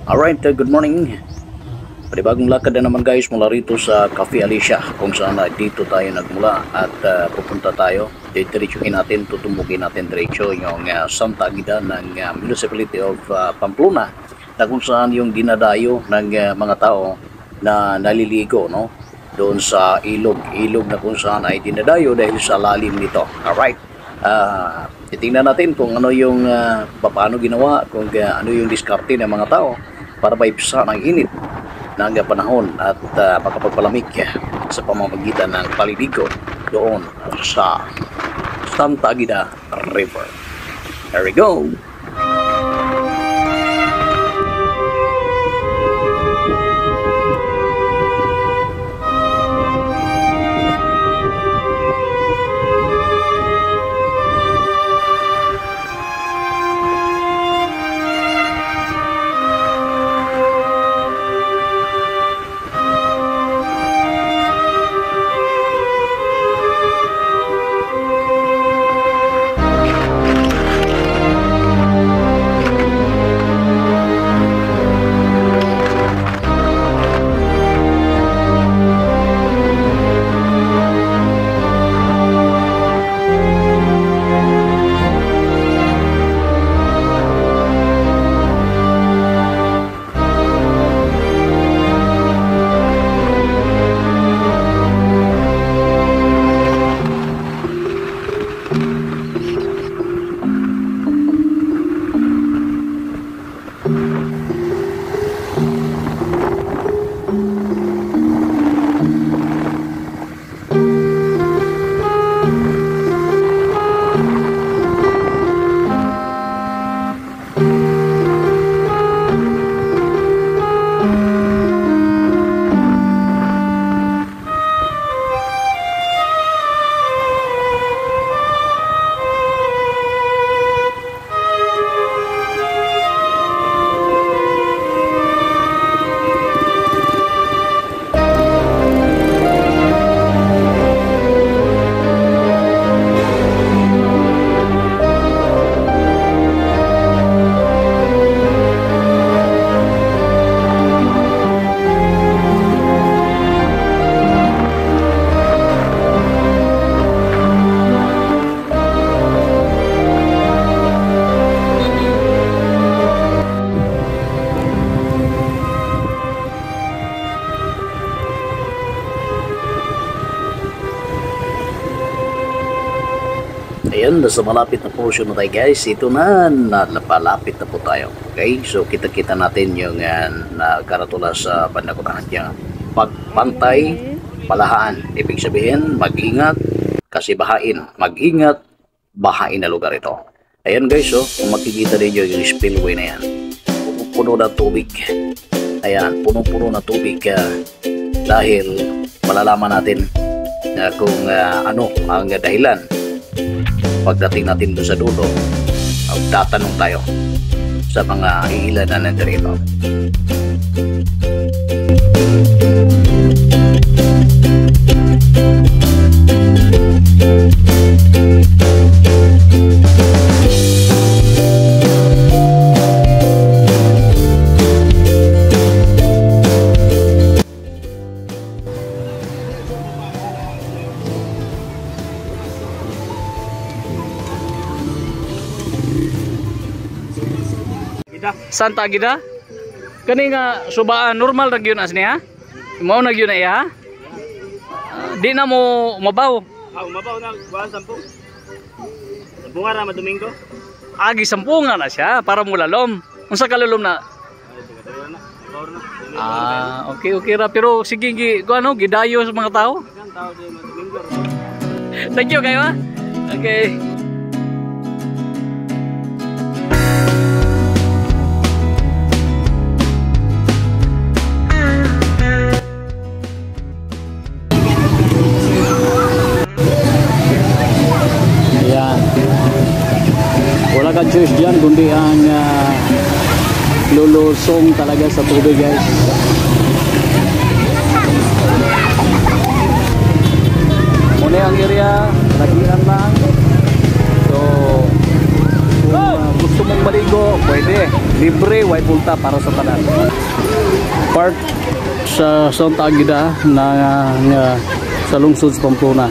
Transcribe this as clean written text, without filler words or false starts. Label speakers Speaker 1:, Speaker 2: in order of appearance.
Speaker 1: Alright, good morning. Panibagong lakad na naman guys mula rito sa Cafe Alicia, kung saan dito tayo nagmula at pupunta tayo. Diretsuhin natin, tutumbugin natin diretso yung Santa Agueda ng Municipality of Pamplona, na kung saan yung dinadayo ng mga tao na naliligo, no? Doon sa ilog na kung saan ay dinadayo dahil sa lalim nito. Alright, titingnan natin kung ano yung paano ginawa, kung ano yung diskarte ng mga tao para maipsa ng init ng panahon at makapagpalamig sa pamamagitan ng paliligo doon sa Santa Agueda River. There we go! Ayan, nasa malapit na portion na tayo guys. Ito na, napalapit na po tayo. Okay, so kita-kita natin yung karatula sa pandakutan niya. Pagpantay, palahaan. Ibig sabihin, mag-ingat kasi bahain. Mag-ingat, bahain na lugar ito. Ayan guys, so kung makikita ninyo yung spillway na yan. Puno na tubig. Ayan, punong-puno na tubig dahil malalaman natin kung ano ang dahilan. Pagdating natin doon sa dulo, tatanong tayo sa mga iilan na nandirito. Santa Agueda kani nga subaan normal ra gyud as niya mao na gyud na iya di na mo mabaw mabaw na kuan 10 bunga ra madomingo agi 10 nga na siya para mo lalom unsa ka lalom na okay ra pero sige ano gidayo sa mga tao thank you kayo okay. Wala kang choice dyan kundi ang lulusong talaga sa tubig guys. Muna ang area, lagiran lang. libre way multa para sa tanan. Part sa Santa Agueda na sa lungsod sa Pamplona.